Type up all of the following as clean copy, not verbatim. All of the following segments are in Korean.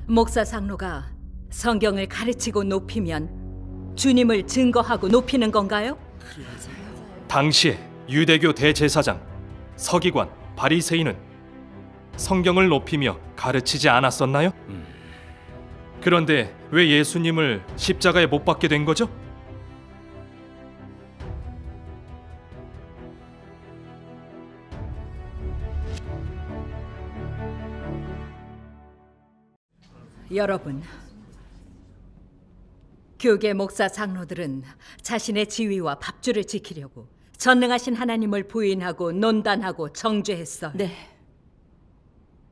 목사 장로가 성경을 가르치고 높이면 주님을 증거하고 높이는 건가요? 당시에 유대교 대제사장, 서기관, 바리새인은 성경을 높이며 가르치지 않았었나요? 그런데 왜 예수님을 십자가에 못 박게 된 거죠? 여러분, 교계 목사 장로들은 자신의 지위와 밥줄을 지키려고 전능하신 하나님을 부인하고 논단하고 정죄했어요. 네.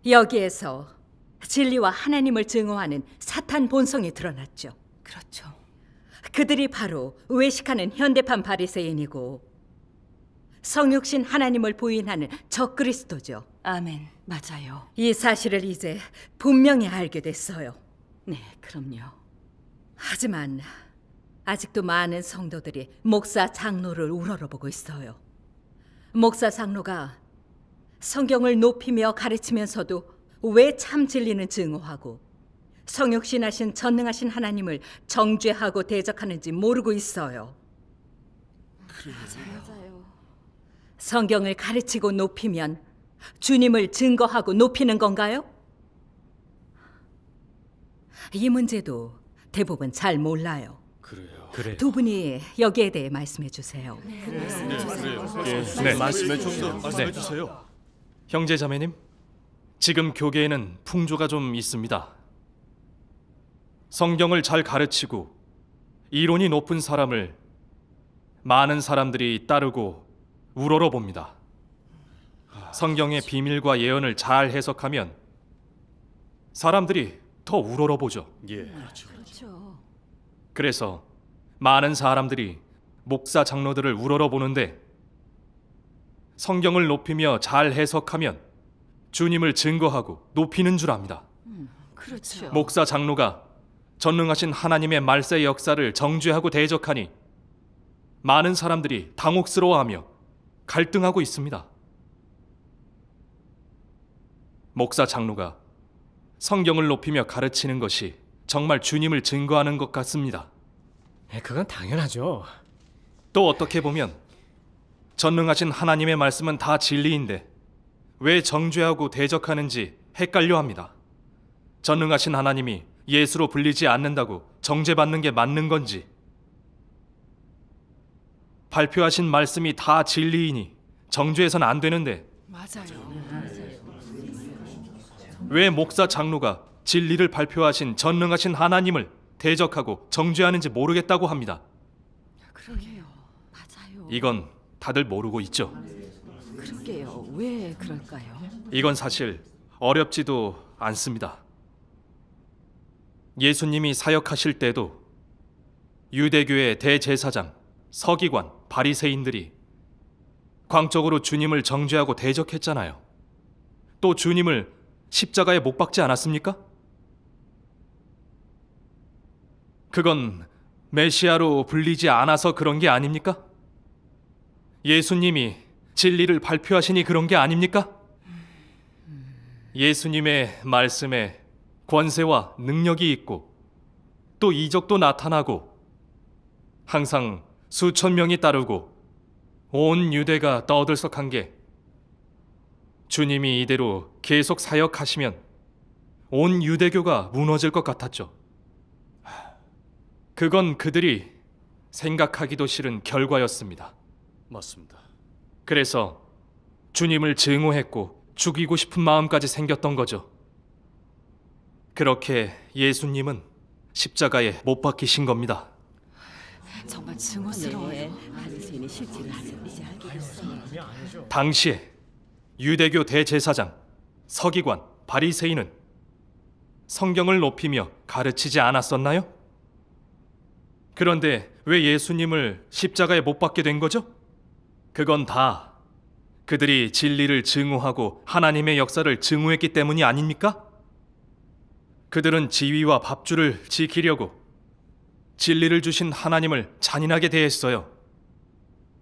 여기에서 진리와 하나님을 증오하는 사탄 본성이 드러났죠. 그렇죠. 그들이 바로 외식하는 현대판 바리새인이고 성육신 하나님을 부인하는 적그리스도죠. 아멘. 맞아요. 이 사실을 이제 분명히 알게 됐어요. 네, 그럼요. 하지만 아직도 많은 성도들이 목사 장로를 우러러보고 있어요. 목사 장로가 성경을 높이며 가르치면서도 왜 참 진리는 증오하고 성육신하신 전능하신 하나님을 정죄하고 대적하는지 모르고 있어요. 맞아요. 성경을 가르치고 높이면 주님을 증거하고 높이는 건가요? 이 문제도 대부분 잘 몰라요. 그래요. 두 분이 여기에 대해 말씀해 주세요. 네, 말씀해 주세요. 형제 자매님, 지금 교계에는 풍조가 좀 있습니다. 성경을 잘 가르치고 이론이 높은 사람을 많은 사람들이 따르고 우러러 봅니다. 성경의 비밀과 예언을 잘 해석하면 사람들이 더 우러러 보죠. 그렇죠. 그래서 많은 사람들이 목사 장로들을 우러러 보는데 성경을 높이며 잘 해석하면 주님을 증거하고 높이는 줄 압니다. 그렇죠. 목사 장로가 전능하신 하나님의 말세의 역사를 정죄하고 대적하니 많은 사람들이 당혹스러워하며 갈등하고 있습니다. 목사 장로가 성경을 높이며 가르치는 것이 정말 주님을 증거하는 것 같습니다. 그건 당연하죠. 또 어떻게 보면 전능하신 하나님의 말씀은 다 진리인데 왜 정죄하고 대적하는지 헷갈려 합니다. 전능하신 하나님이 예수로 불리지 않는다고 정죄받는 게 맞는 건지, 발표하신 말씀이 다 진리이니 정죄해서는 안 되는데 맞아요. 왜 목사 장로가 진리를 발표하신 전능하신 하나님을 대적하고 정죄하는지 모르겠다고 합니다. 그러게요. 맞아요. 이건 다들 모르고 있죠. 그러게요. 왜 그럴까요? 이건 사실 어렵지도 않습니다. 예수님이 사역하실 때도 유대교의 대제사장, 서기관, 바리새인들이 광적으로 주님을 정죄하고 대적했잖아요. 또 주님을 십자가에 못 박지 않았습니까? 그건 메시아로 불리지 않아서 그런 게 아닙니까? 예수님이 진리를 발표하시니 그런 게 아닙니까? 예수님의 말씀에 권세와 능력이 있고 또 이적도 나타나고 항상 수천 명이 따르고 온 유대가 떠들썩한 게 주님이 이대로 계속 사역하시면 온 유대교가 무너질 것 같았죠. 그건 그들이 생각하기도 싫은 결과였습니다. 맞습니다. 그래서 주님을 증오했고 죽이고 싶은 마음까지 생겼던 거죠. 그렇게 예수님은 십자가에 못 박히신 겁니다. 정말 증오스러워요. 바리새인이 실제로 이제 알게 됐어요. 당시에 유대교 대제사장, 서기관, 바리새인은 성경을 높이며 가르치지 않았었나요? 그런데 왜 예수님을 십자가에 못 박게 된 거죠? 그건 다 그들이 진리를 증오하고 하나님의 역사를 증오했기 때문이 아닙니까? 그들은 지위와 밥줄을 지키려고 진리를 주신 하나님을 잔인하게 대했어요.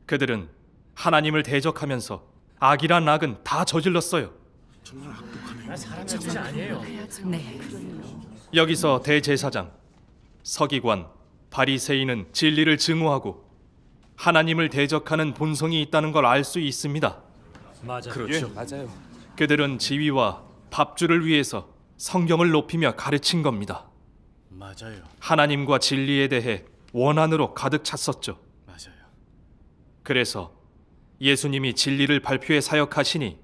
그들은 하나님을 대적하면서 악이란 악은 다 저질렀어요. 사람의 뜻이 아니에요. 네. 여기서 대제사장, 서기관, 바리새인은 진리를 증오하고 하나님을 대적하는 본성이 있다는 걸 알 수 있습니다. 맞아요. 그렇죠. 맞아요. 그들은 지위와 밥주를 위해서 성경을 높이며 가르친 겁니다. 맞아요. 하나님과 진리에 대해 원한으로 가득 찼었죠. 맞아요. 그래서 예수님이 진리를 발표해 사역하시니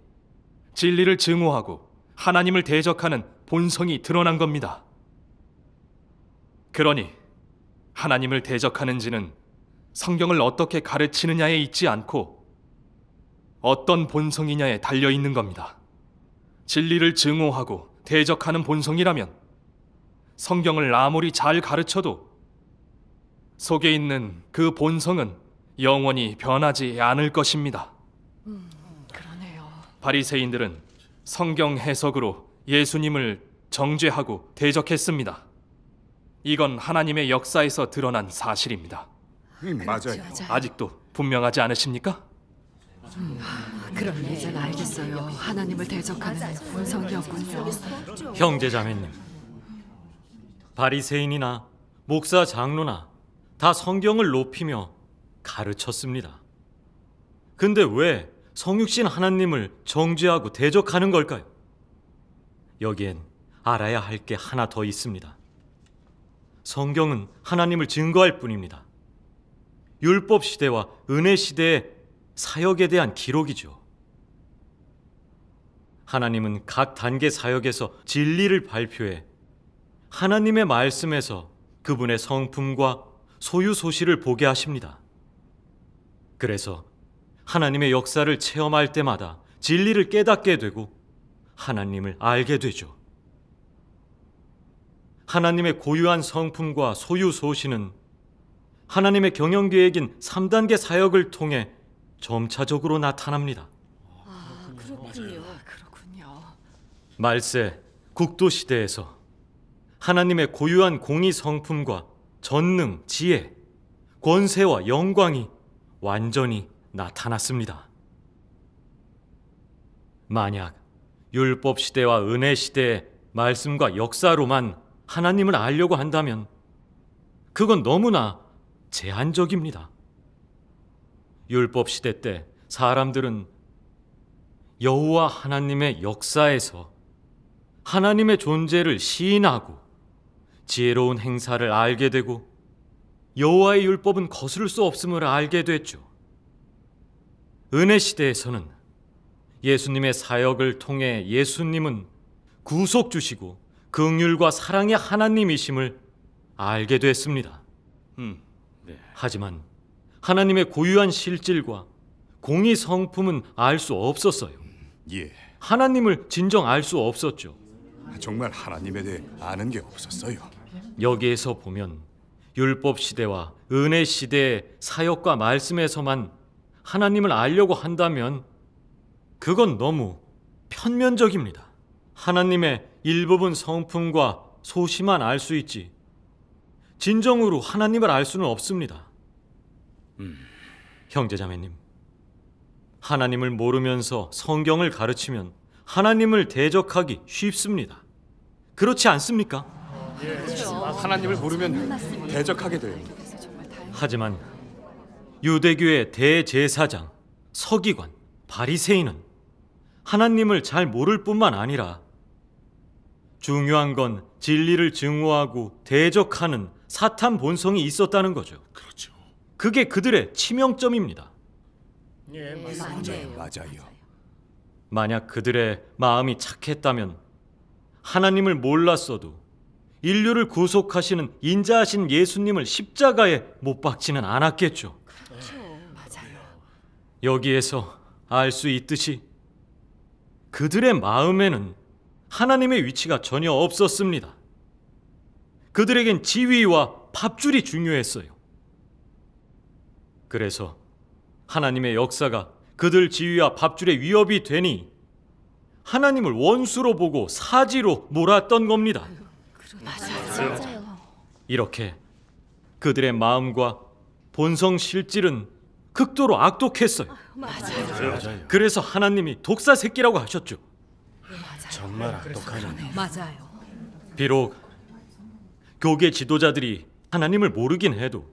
진리를 증오하고 하나님을 대적하는 본성이 드러난 겁니다. 그러니 하나님을 대적하는지는 성경을 어떻게 가르치느냐에 있지 않고 어떤 본성이냐에 달려 있는 겁니다. 진리를 증오하고 대적하는 본성이라면 성경을 아무리 잘 가르쳐도 속에 있는 그 본성은 영원히 변하지 않을 것입니다. 그러네요. 바리새인들은 성경 해석으로 예수님을 정죄하고 대적했습니다. 이건 하나님의 역사에서 드러난 사실입니다. 맞아요. 아직도 분명하지 않으십니까? 그럼 이젠 알겠어요. 하나님을 대적하는 본성이었군요. 형제자매님, 바리새인이나 목사 장로나 다 성경을 높이며 가르쳤습니다. 근데 왜 성육신 하나님을 정죄하고 대적하는 걸까요? 여기엔 알아야 할 게 하나 더 있습니다. 성경은 하나님을 증거할 뿐입니다. 율법 시대와 은혜 시대의 사역에 대한 기록이죠. 하나님은 각 단계 사역에서 진리를 발표해 하나님의 말씀에서 그분의 성품과 소유 소실을 보게 하십니다. 그래서 하나님의 역사를 체험할 때마다 진리를 깨닫게 되고 하나님을 알게 되죠. 하나님의 고유한 성품과 소유 소신은 하나님의 경영계획인 3단계 사역을 통해 점차적으로 나타납니다. 그렇군요. 말세 국도 시대에서 하나님의 고유한 공의 성품과 전능, 지혜, 권세와 영광이 완전히 나타났습니다. 만약 율법 시대와 은혜 시대의 말씀과 역사로만 하나님을 알려고 한다면 그건 너무나 제한적입니다. 율법 시대 때 사람들은 여호와 하나님의 역사에서 하나님의 존재를 시인하고 지혜로운 행사를 알게 되고 여호와의 율법은 거스를 수 없음을 알게 됐죠. 은혜 시대에서는 예수님의 사역을 통해 예수님은 구속 주시고 긍휼과 사랑의 하나님이심을 알게 됐습니다. 하지만 하나님의 고유한 실질과 공의 성품은 알 수 없었어요. 예. 하나님을 진정 알 수 없었죠. 정말 하나님에 대해 아는 게 없었어요. 여기에서 보면 율법 시대와 은혜 시대의 사역과 말씀에서만 하나님을 알려고 한다면 그건 너무 편면적입니다. 하나님의 일부분 성품과 소시만 알 수 있지 진정으로 하나님을 알 수는 없습니다. 형제자매님, 하나님을 모르면서 성경을 가르치면 하나님을 대적하기 쉽습니다. 그렇지 않습니까? 하나님을 모르면 대적하게 돼요. 하지만 유대교의 대제사장, 서기관, 바리새인은 하나님을 잘 모를 뿐만 아니라 중요한 건 진리를 증오하고 대적하는 사탄 본성이 있었다는 거죠. 그렇죠. 그게 그들의 치명점입니다. 맞아요. 만약 그들의 마음이 착했다면 하나님을 몰랐어도 인류를 구속하시는 인자하신 예수님을 십자가에 못 박지는 않았겠죠. 여기에서 알 수 있듯이 그들의 마음에는 하나님의 위치가 전혀 없었습니다. 그들에겐 지위와 밥줄이 중요했어요. 그래서 하나님의 역사가 그들 지위와 밥줄의 위협이 되니 하나님을 원수로 보고 사지로 몰았던 겁니다. 이렇게 그들의 마음과 본성 실질은 극도로 악독했어요. 그래서 하나님이 독사 새끼라고 하셨죠. 정말 악독하네. 맞아요. 비록 교계 지도자들이 하나님을 모르긴 해도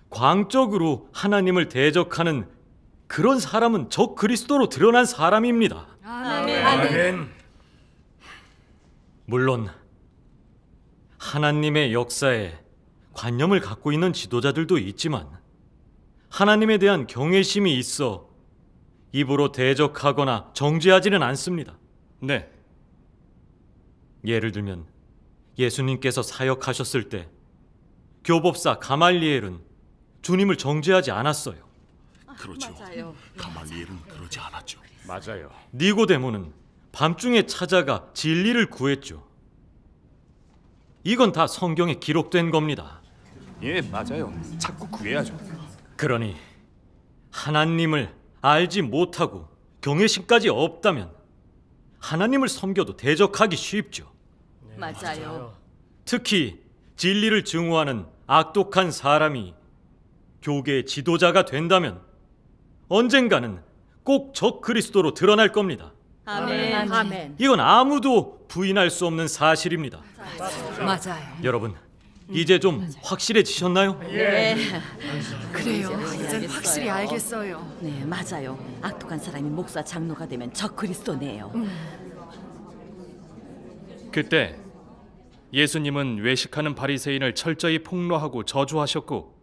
광적으로 하나님을 대적하는 그런 사람은 적 그리스도로 드러난 사람입니다. 아멘. 물론 하나님의 역사에 관념을 갖고 있는 지도자들도 있지만 하나님에 대한 경외심이 있어 입으로 대적하거나 정죄하지는 않습니다. 네, 예를 들면 예수님께서 사역하셨을 때 교법사 가말리엘은 주님을 정죄하지 않았어요. 그렇죠. 가말리엘은 그러지 않았죠. 맞아요. 니고데모는 밤중에 찾아가 진리를 구했죠. 이건 다 성경에 기록된 겁니다. 예, 맞아요. 자꾸 구해야죠. 그러니 하나님을 알지 못하고 경외심까지 없다면 하나님을 섬겨도 대적하기 쉽죠. 맞아요. 특히 진리를 증오하는 악독한 사람이 교계의 지도자가 된다면 언젠가는 꼭 적 그리스도로 드러날 겁니다. 아멘. 아멘. 이건 아무도 부인할 수 없는 사실입니다. 맞아요. 여러분, 이제 좀 확실해지셨나요? 그래요. 이젠 확실히 알겠어요. 네, 맞아요. 악독한 사람이 목사 장로가 되면 적 그리스도네요. 그때 예수님은 외식하는 바리새인을 철저히 폭로하고 저주하셨고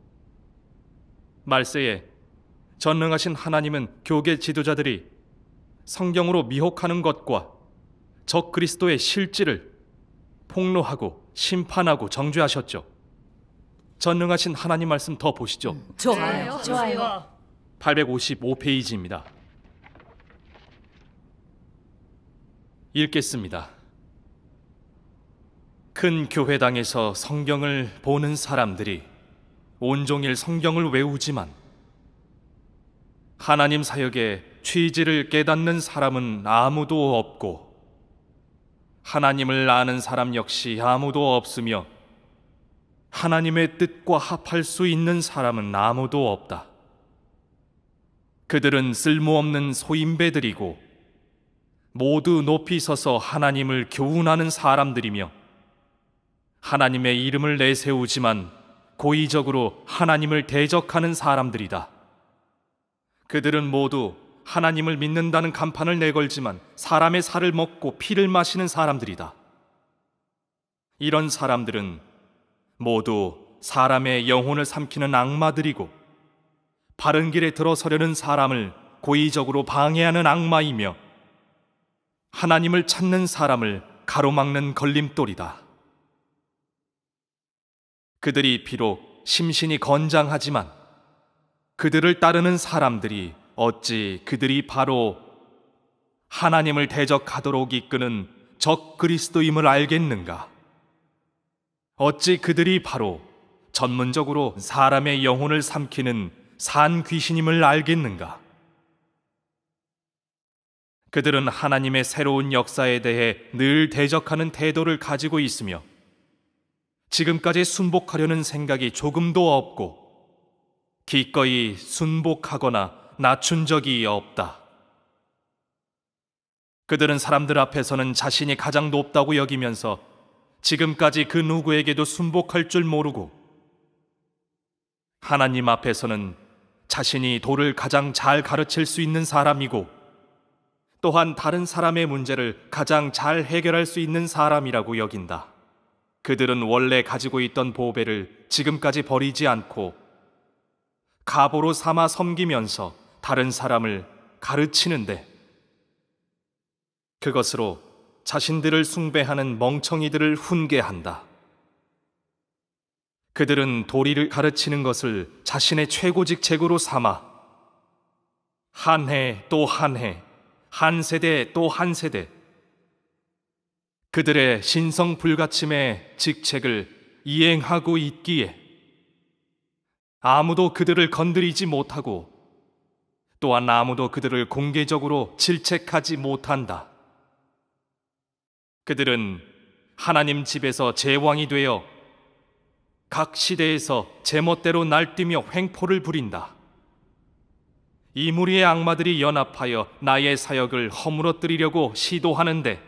말세에 전능하신 하나님은 교계 지도자들이 성경으로 미혹하는 것과 적 그리스도의 실질을 폭로하고 심판하고 정죄하셨죠. 전능하신 하나님 말씀 더 보시죠. 좋아요. 855페이지입니다. 읽겠습니다. 큰 교회당에서 성경을 보는 사람들이 온종일 성경을 외우지만 하나님 사역의 취지를 깨닫는 사람은 아무도 없고 하나님을 아는 사람 역시 아무도 없으며 하나님의 뜻과 합할 수 있는 사람은 아무도 없다. 그들은 쓸모없는 소인배들이고 모두 높이 서서 하나님을 교훈하는 사람들이며 하나님의 이름을 내세우지만 고의적으로 하나님을 대적하는 사람들이다. 그들은 모두 하나님을 믿는다는 간판을 내걸지만 사람의 살을 먹고 피를 마시는 사람들이다. 이런 사람들은 모두 사람의 영혼을 삼키는 악마들이고 바른 길에 들어서려는 사람을 고의적으로 방해하는 악마이며 하나님을 찾는 사람을 가로막는 걸림돌이다. 그들이 비록 심신이 건장하지만 그들을 따르는 사람들이 어찌 그들이 바로 하나님을 대적하도록 이끄는 적 그리스도임을 알겠는가? 어찌 그들이 바로 전문적으로 사람의 영혼을 삼키는 산 귀신임을 알겠는가? 그들은 하나님의 새로운 역사에 대해 늘 대적하는 태도를 가지고 있으며 지금까지 순복하려는 생각이 조금도 없고 기꺼이 순복하거나 낮춘 적이 없다. 그들은 사람들 앞에서는 자신이 가장 높다고 여기면서 지금까지 그 누구에게도 순복할 줄 모르고 하나님 앞에서는 자신이 도를 가장 잘 가르칠 수 있는 사람이고 또한 다른 사람의 문제를 가장 잘 해결할 수 있는 사람이라고 여긴다. 그들은 원래 가지고 있던 보배를 지금까지 버리지 않고 갑오로 삼아 섬기면서 다른 사람을 가르치는데 그것으로 자신들을 숭배하는 멍청이들을 훈계한다. 그들은 도리를 가르치는 것을 자신의 최고직책으로 삼아 한 해 또 한 해, 한 세대 또 한 세대 그들의 신성불가침의 직책을 이행하고 있기에 아무도 그들을 건드리지 못하고 또한 아무도 그들을 공개적으로 질책하지 못한다. 그들은 하나님 집에서 제왕이 되어 각 시대에서 제멋대로 날뛰며 횡포를 부린다. 이 무리의 악마들이 연합하여 나의 사역을 허물어뜨리려고 시도하는데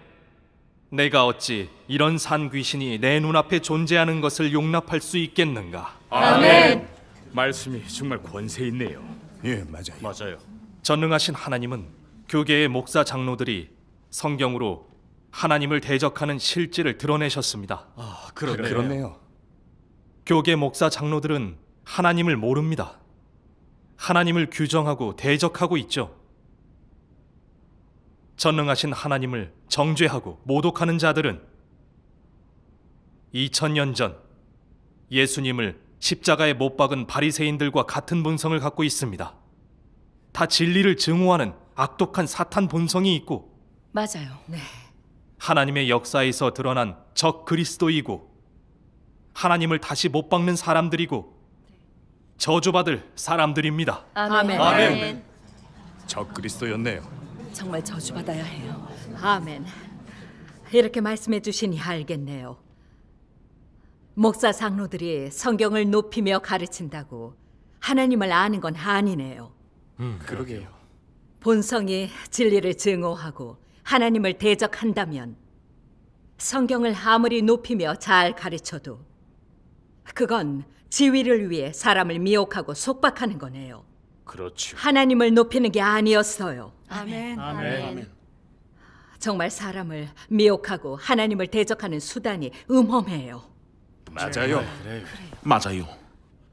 내가 어찌 이런 산 귀신이 내 눈앞에 존재하는 것을 용납할 수 있겠는가? 아멘. 말씀이 정말 권세 있네요. 예, 맞아요. 맞아요. 전능하신 하나님은 교계의 목사 장로들이 성경으로 하나님을 대적하는 실질을 드러내셨습니다. 그렇네요. 교계 목사 장로들은 하나님을 모릅니다. 하나님을 규정하고 대적하고 있죠. 전능하신 하나님을 정죄하고 모독하는 자들은 2000년 전 예수님을 십자가에 못 박은 바리새인들과 같은 본성을 갖고 있습니다. 다 진리를 증오하는 악독한 사탄 본성이 있고 맞아요. 하나님의 역사에서 드러난 적 그리스도이고 하나님을 다시 못 박는 사람들이고 저주받을 사람들입니다. 아멘. 적 그리스도였네요. 정말 저주받아야 해요. 아멘. 이렇게 말씀해 주시니 알겠네요. 목사 장로들이 성경을 높이며 가르친다고 하나님을 아는 건 아니네요. 그러게요. 본성이 진리를 증오하고 하나님을 대적한다면 성경을 아무리 높이며 잘 가르쳐도 그건 지위를 위해 사람을 미혹하고 속박하는 거네요. 그렇죠. 하나님을 높이는 게 아니었어요. 아멘. 정말 미혹하고 하나님을 대적하는 수단이 음험해요. 맞아요. 맞아요.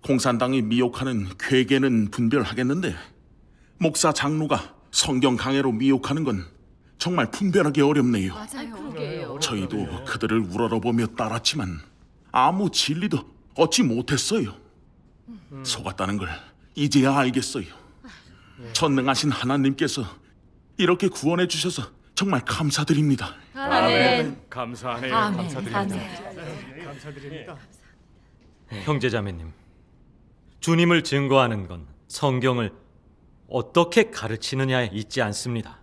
공산당이 미혹하는 괴계는 분별하겠는데 목사 장로가 성경 강해로 미혹하는 건 정말 분별하기 어렵네요. 맞아요. 저희도 그들을 우러러보며 따랐지만 아무 진리도 얻지 못했어요. 속았다는 걸 이제야 알겠어요. 전능하신 하나님께서 이렇게 구원해 주셔서 정말 감사드립니다. 감사하네요. 감사드립니다. 형제자매님, 주님을 증거하는 건 성경을 어떻게 가르치느냐에 있지 않습니다.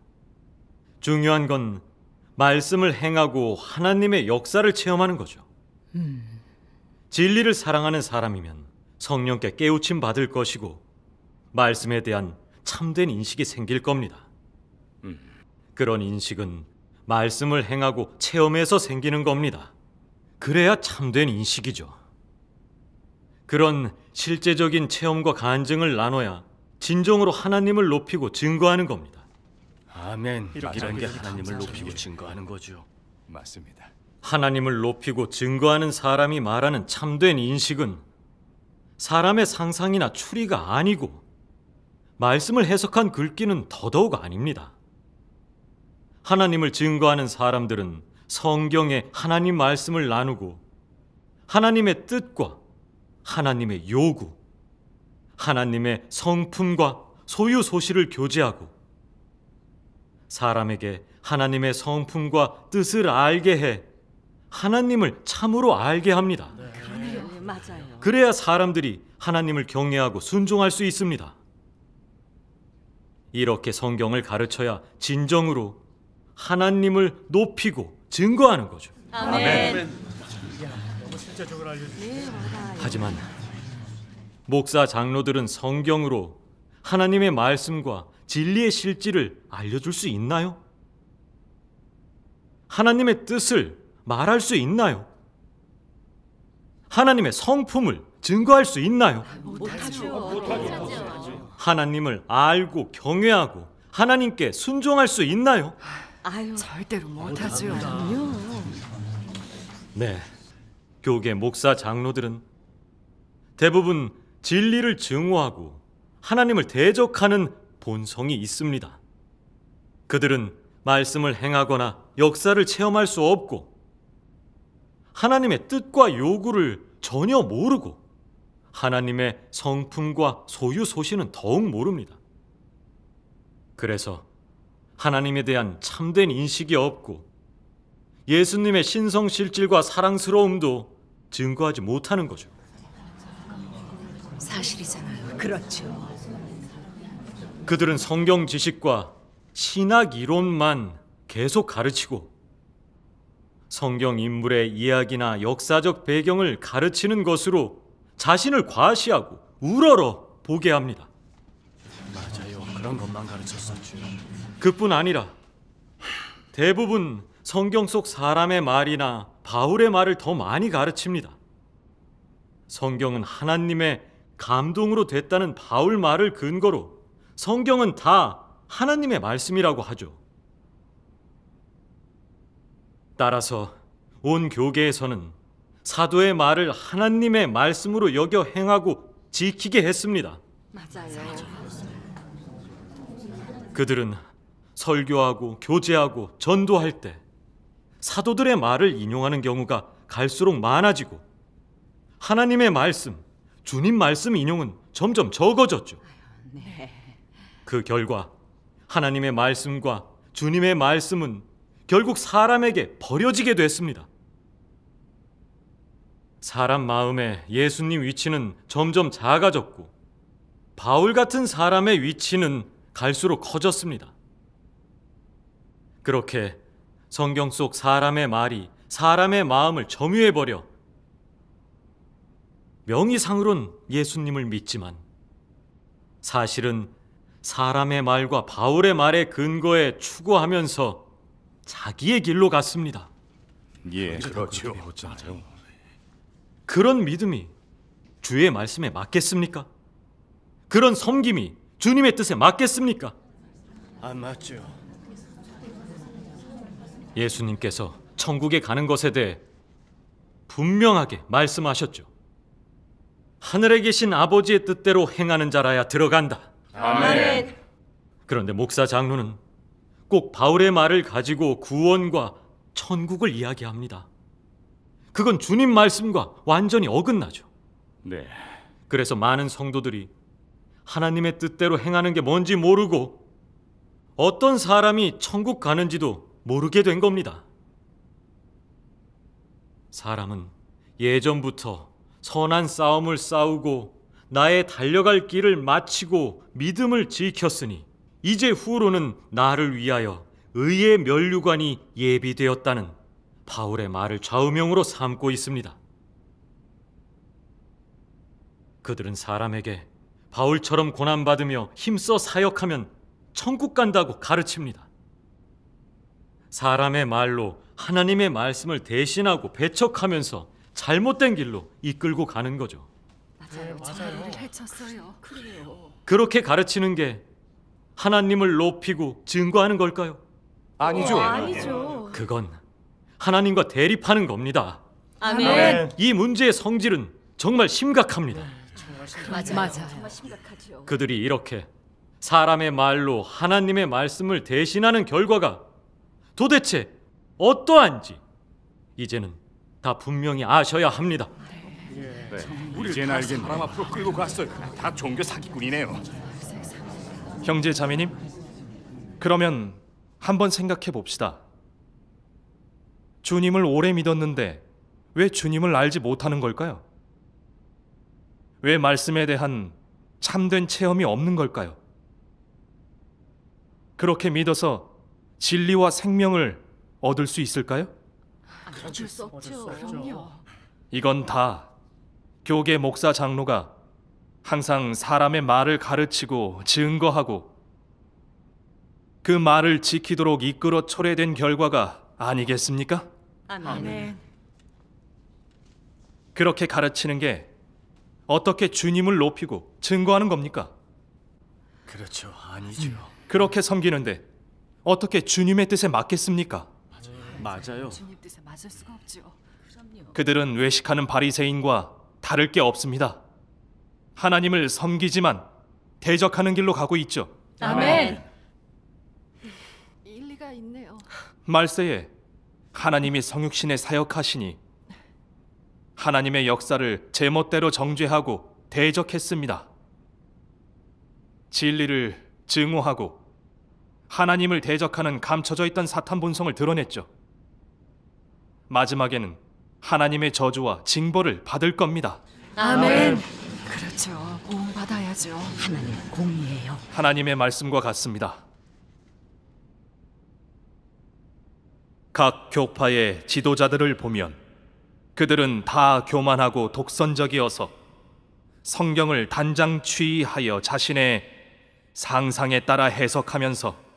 중요한 건 말씀을 행하고 하나님의 역사를 체험하는 거죠. 진리를 사랑하는 사람이면 성령께 깨우침 받을 것이고 말씀에 대한 참된 인식이 생길 겁니다. 그런 인식은 말씀을 행하고 체험해서 생기는 겁니다. 그래야 참된 인식이죠. 그런 실제적인 체험과 간증을 나눠야 진정으로 하나님을 높이고 증거하는 겁니다. 아멘. 이런 게 하나님을 높이고 증거하는 거죠. 맞습니다. 하나님을 높이고 증거하는 사람이 말하는 참된 인식은 사람의 상상이나 추리가 아니고 말씀을 해석한 글귀는 더더욱 아닙니다. 하나님을 증거하는 사람들은 성경의 하나님 말씀을 나누고 하나님의 뜻과 하나님의 요구, 하나님의 성품과 소유 소실을 교제하고 사람에게 하나님의 성품과 뜻을 알게 해 하나님을 참으로 알게 합니다. 맞아요. 그래야 사람들이 하나님을 경외하고 순종할 수 있습니다. 이렇게 성경을 가르쳐야 진정으로 하나님을 높이고 증거하는 거죠. 하지만 목사 장로들은 성경으로 하나님의 말씀과 진리의 실질을 알려줄 수 있나요? 하나님의 뜻을 말할 수 있나요? 하나님의 성품을 증거할 수 있나요? 하나님을 알고 경외하고 하나님께 순종할 수 있나요? 절대로 못하죠. 네, 교계 목사 장로들은 대부분 진리를 증오하고 하나님을 대적하는 본성이 있습니다. 그들은 말씀을 행하거나 역사를 체험할 수 없고 하나님의 뜻과 요구를 전혀 모르고 하나님의 성품과 소유 소신은 더욱 모릅니다. 그래서 하나님에 대한 참된 인식이 없고 예수님의 신성실질과 사랑스러움도 증거하지 못하는 거죠. 사실이잖아요. 그렇죠. 그들은 성경 지식과 신학 이론만 계속 가르치고 성경 인물의 이야기나 역사적 배경을 가르치는 것으로 자신을 과시하고 우러러 보게 합니다. 맞아요. 그런 것만 가르쳤었죠. 그뿐 아니라 대부분 성경 속 사람의 말이나 바울의 말을 더 많이 가르칩니다. 성경은 하나님의 감동으로 됐다는 바울 말을 근거로 성경은 다 하나님의 말씀이라고 하죠. 따라서 온 교계에서는 사도의 말을 하나님의 말씀으로 여겨 행하고 지키게 했습니다. 맞아요. 그들은 설교하고 교제하고 전도할 때 사도들의 말을 인용하는 경우가 갈수록 많아지고 하나님의 말씀, 주님 말씀 인용은 점점 적어졌죠. 그 결과 하나님의 말씀과 주님의 말씀은 결국 사람에게 버려지게 됐습니다. 사람 마음에 예수님 위치는 점점 작아졌고 바울 같은 사람의 위치는 갈수록 커졌습니다. 그렇게 성경 속 사람의 말이 사람의 마음을 점유해버려 명의상으론 예수님을 믿지만 사실은 사람의 말과 바울의 말의 근거에 추구하면서 자기의 길로 갔습니다. 예, 그렇죠. 그런 믿음이 주의 말씀에 맞겠습니까? 그런 섬김이 주님의 뜻에 맞겠습니까? 안 맞죠. 예수님께서 천국에 가는 것에 대해 분명하게 말씀하셨죠. 하늘에 계신 아버지의 뜻대로 행하는 자라야 들어간다. 아멘. 그런데 목사 장로는 꼭 바울의 말을 가지고 구원과 천국을 이야기합니다. 그건 주님 말씀과 완전히 어긋나죠. 네. 그래서 많은 성도들이 하나님의 뜻대로 행하는 게 뭔지 모르고 어떤 사람이 천국 가는지도 모르게 된 겁니다. 사람은 예전부터 선한 싸움을 싸우고 나의 달려갈 길을 마치고 믿음을 지켰으니 이제 후로는 나를 위하여 의의 면류관이 예비되었다는 바울의 말을 좌우명으로 삼고 있습니다. 그들은 사람에게 바울처럼 고난받으며 힘써 사역하면 천국 간다고 가르칩니다. 사람의 말로 하나님의 말씀을 대신하고 배척하면서 잘못된 길로 이끌고 가는 거죠. 맞아요. 저희를 해쳤어요. 그래요. 그렇게 가르치는 게 하나님을 높이고 증거하는 걸까요? 아니죠. 아니죠. 그건 하나님과 대립하는 겁니다. 아멘. 이 문제의 성질은 정말 심각합니다. 맞아요. 정말 심각하죠. 그들이 이렇게 사람의 말로 하나님의 말씀을 대신하는 결과가 도대체 어떠한지 이제는 다 분명히 아셔야 합니다. 네, 이젠 알겠네. 사람 앞으로 끌고 갔어요. 다 종교 사기꾼이네요. 형제 자매님, 그러면 한번 생각해 봅시다. 주님을 오래 믿었는데 왜 주님을 알지 못하는 걸까요? 왜 말씀에 대한 참된 체험이 없는 걸까요? 그렇게 믿어서 진리와 생명을 얻을 수 있을까요? 어쩔 수 없죠. 그럼요. 이건 다 교계 목사 장로가 항상 사람의 말을 가르치고 증거하고 그 말을 지키도록 이끌어 초래된 결과가 아니겠습니까? 아멘. 그렇게 가르치는 게 어떻게 주님을 높이고 증거하는 겁니까? 그렇죠. 아니죠. 그렇게 섬기는데 어떻게 주님의 뜻에 맞겠습니까? 맞아요. 주님 뜻에 맞을 수가 없죠. 그들은 외식하는 바리새인과 다를 게 없습니다. 하나님을 섬기지만 대적하는 길로 가고 있죠. 아멘. 일리가 있네요. 말세에 하나님이 성육신에 사역하시니 하나님의 역사를 제멋대로 정죄하고 대적했습니다. 진리를 증오하고 하나님을 대적하는 감춰져 있던 사탄 본성을 드러냈죠. 마지막에는 하나님의 저주와 징벌을 받을 겁니다. 아멘. 그렇죠. 보응받아야죠. 하나님 공의예요. 하나님의 말씀과 같습니다. 각 교파의 지도자들을 보면 그들은 다 교만하고 독선적이어서 성경을 단장취하여 자신의 상상에 따라 해석하면서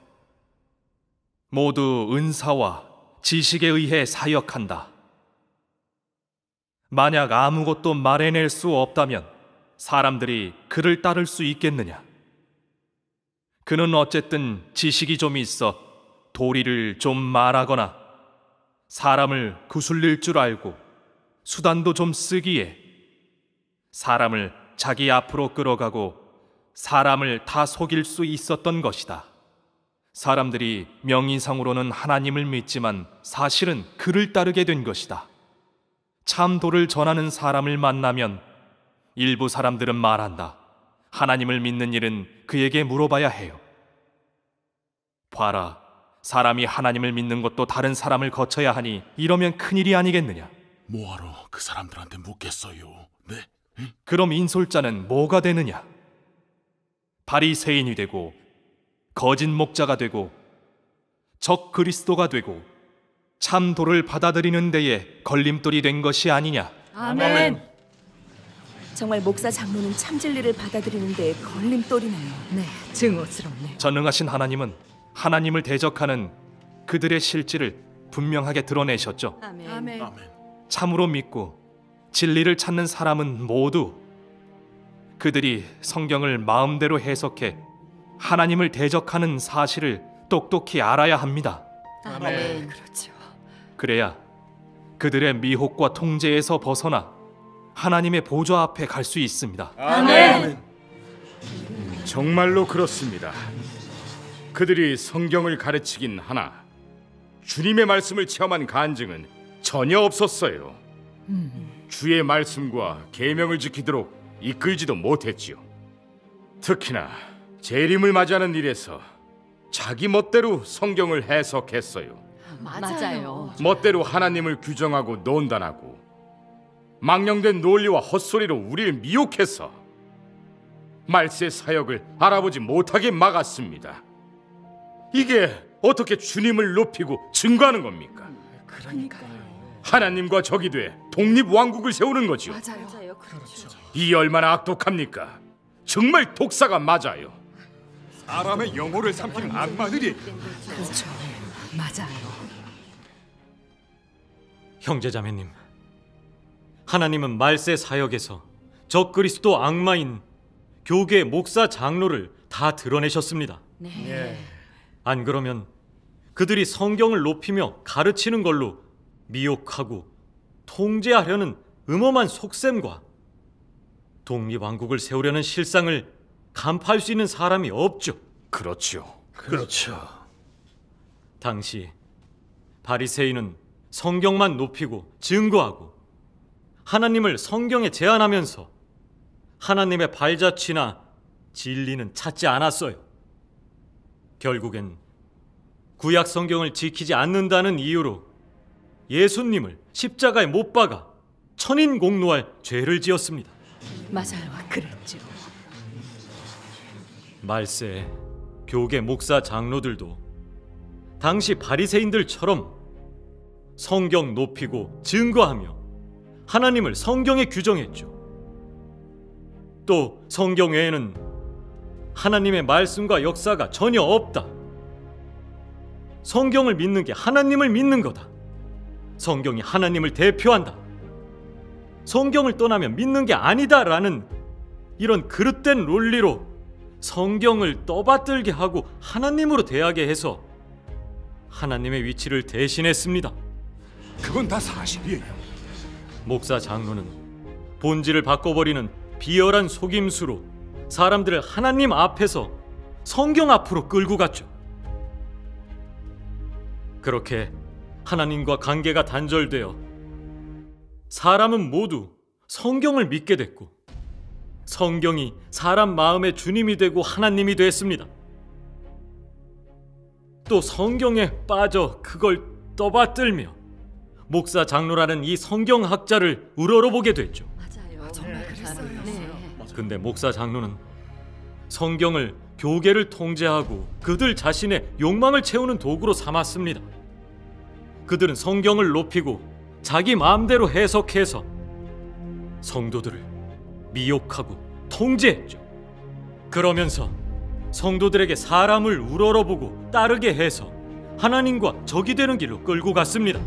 모두 은사와 지식에 의해 사역한다. 만약 아무것도 말해낼 수 없다면 사람들이 그를 따를 수 있겠느냐? 그는 어쨌든 지식이 좀 있어 도리를 좀 말하거나 사람을 구슬릴 줄 알고 수단도 좀 쓰기에 사람을 자기 앞으로 끌어가고 사람을 다 속일 수 있었던 것이다. 사람들이 명의상으로는 하나님을 믿지만 사실은 그를 따르게 된 것이다. 참도를 전하는 사람을 만나면 일부 사람들은 말한다. 하나님을 믿는 일은 그에게 물어봐야 해요. 봐라, 사람이 하나님을 믿는 것도 다른 사람을 거쳐야 하니 이러면 큰일이 아니겠느냐? 뭐하러 그 사람들한테 묻겠어요? 네? 그럼 인솔자는 뭐가 되느냐? 바리새인이 되고 거짓 목자가 되고 적 그리스도가 되고 참도를 받아들이는 데에 걸림돌이 된 것이 아니냐? 아멘. 정말 목사 장로는 참 진리를 받아들이는 데 걸림돌이네요. 네, 증오스럽네. 전능하신 하나님은 하나님을 대적하는 그들의 실질을 분명하게 드러내셨죠. 아멘. 참으로 믿고 진리를 찾는 사람은 모두 그들이 성경을 마음대로 해석해 하나님을 대적하는 사실을 똑똑히 알아야 합니다. 아멘. 그렇죠. 그래야 그들의 미혹과 통제에서 벗어나 하나님의 보좌 앞에 갈 수 있습니다. 아멘. 정말로 그렇습니다. 그들이 성경을 가르치긴 하나 주님의 말씀을 체험한 간증은 전혀 없었어요. 주의 말씀과 계명을 지키도록 이끌지도 못했지요. 특히나 재림을 맞이하는 일에서 자기 멋대로 성경을 해석했어요. 맞아요. 멋대로 하나님을 규정하고 논단하고 망령된 논리와 헛소리로 우리를 미혹해서 말세 사역을 알아보지 못하게 막았습니다. 이게 어떻게 주님을 높이고 증거하는 겁니까? 그러니까요. 하나님과 적이 돼 독립왕국을 세우는 거지요. 맞아요. 이 얼마나 악독합니까? 정말 독사가 맞아요. 사람의 영혼을 삼키는 악마들이. 그렇죠. 맞아요. 형제자매님, 하나님은 말세 사역에서 적그리스도 악마인 교계 목사 장로를 다 드러내셨습니다. 안 그러면 그들이 성경을 높이며 가르치는 걸로 미혹하고 통제하려는 음험한 속셈과 독립왕국을 세우려는 실상을 간파할 수 있는 사람이 없죠. 그렇죠. 당시 바리새인은 성경만 높이고 증거하고 하나님을 성경에 제안하면서 하나님의 발자취나 진리는 찾지 않았어요. 결국엔 구약 성경을 지키지 않는다는 이유로 예수님을 십자가에 못 박아 천인공노할 죄를 지었습니다. 맞아요. 그랬죠. 말세 교계 목사 장로들도 당시 바리새인들처럼 성경 높이고 증거하며 하나님을 성경에 규정했죠. 또 성경 외에는 하나님의 말씀과 역사가 전혀 없다. 성경을 믿는 게 하나님을 믿는 거다. 성경이 하나님을 대표한다. 성경을 떠나면 믿는 게 아니다라는 이런 그릇된 논리로 성경을 떠받들게 하고 하나님으로 대하게 해서 하나님의 위치를 대신했습니다. 그건 다 사실이에요. 목사 장로는 본질을 바꿔버리는 비열한 속임수로 사람들을 하나님 앞에서 성경 앞으로 끌고 갔죠. 그렇게 하나님과 관계가 단절되어 사람은 모두 성경을 믿게 됐고 성경이 사람 마음의 주님이 되고 하나님이 됐습니다. 또 성경에 빠져 그걸 떠받들며 목사 장로라는 이 성경학자를 우러러보게 됐죠. 맞아요. 정말 그랬어요. 근데 목사 장로는 성경을 교계를 통제하고 그들 자신의 욕망을 채우는 도구로 삼았습니다. 그들은 성경을 높이고 자기 마음대로 해석해서 성도들을 미혹하고 통제했죠. 그러면서 성도들에게 사람을 우러러보고 따르게 해서 하나님과 적이 되는 길로 끌고 갔습니다.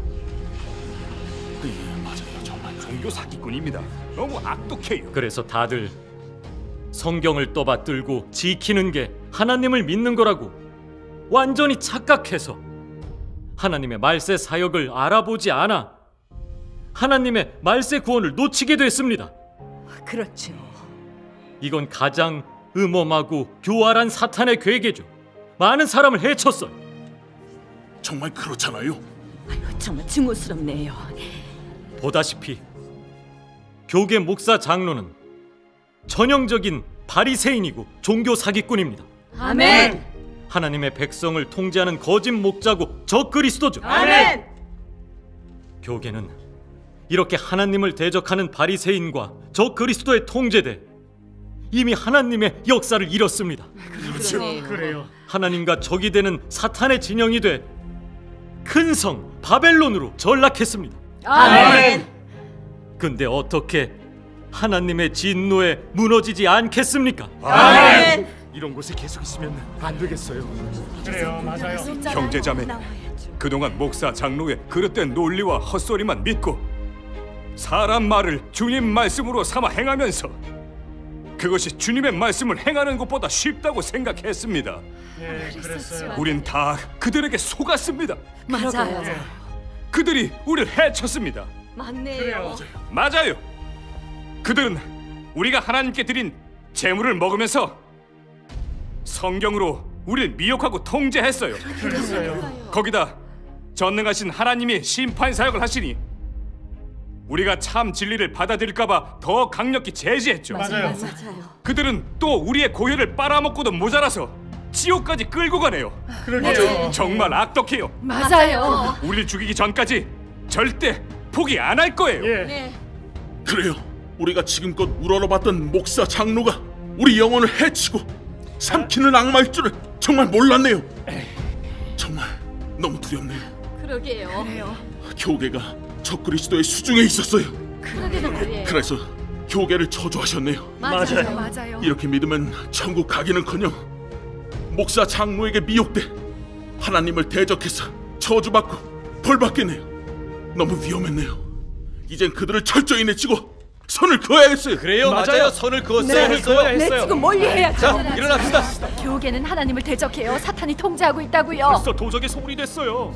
예, 맞아요. 정말 종교 사기꾼입니다. 너무 악독해요. 그래서 다들 성경을 떠받들고 지키는 게 하나님을 믿는 거라고 완전히 착각해서 하나님의 말세 사역을 알아보지 않아 하나님의 말세 구원을 놓치게 됐습니다. 그렇죠. 이건 가장 음험하고 교활한 사탄의 괴계죠. 많은 사람을 해쳤어요. 정말 그렇잖아요. 아유, 정말 증오스럽네요. 보다시피 교계 목사 장로는 전형적인 바리새인이고 종교 사기꾼입니다. 아멘. 하나님의 백성을 통제하는 거짓 목자고 적그리스도죠. 아멘. 교계는 이렇게 하나님을 대적하는 바리새인과 적그리스도에 통제돼 이미 하나님의 역사를 잃었습니다. 그래요. 하나님과 적이 되는 사탄의 진영이 돼 큰 성 바벨론으로 전락했습니다. 아멘. 근데 어떻게 하나님의 진노에 무너지지 않겠습니까? 아멘. 이런 곳에 계속 있으면 안 되겠어요. 형제자매, 그동안 목사 장로의 그릇된 논리와 헛소리만 믿고 사람 말을 주님 말씀으로 삼아 행하면서 그것이 주님의 말씀을 행하는 것보다 쉽다고 생각했습니다. 우린 다 그들에게 속았습니다. 맞아요. 그들이 우리를 해쳤습니다. 맞네요. 맞아요. 그들은 우리가 하나님께 드린 재물을 먹으면서 성경으로 우리를 미혹하고 통제했어요. 거기다 전능하신 하나님이 심판 사역을 하시니 우리가 참 진리를 받아들일까봐 더 강력히 제지했죠. 맞아요. 그들은 또 우리의 고혈을 빨아먹고도 모자라서 지옥까지 끌고 가네요. 정말 악독해요. 맞아요. 우리를 죽이기 전까지 절대 포기 안 할 거예요. 그래요. 우리가 지금껏 우러러봤던 목사 장로가 우리 영혼을 해치고 삼키는 악마일 줄을 정말 몰랐네요. 정말 너무 두렵네요. 그러게요. 교계가 적그리스도의 수중에 있었어요. 그러게는 말이에요. 그래서 교계를 저주하셨네요. 맞아요. 이렇게 믿으면 천국 가기는커녕 목사 장로에게 미혹돼 하나님을 대적해서 저주받고 벌받겠네요. 너무 위험했네요. 이젠 그들을 철저히 내치고 선을 그어야겠어요. 그래요, 맞아요. 선을 그었어야 했어요. 내치고 멀리해야죠. 일어납시다. 교계는 하나님을 대적해요. 사탄이 통제하고 있다고요. 벌써 도적의 소문이 됐어요.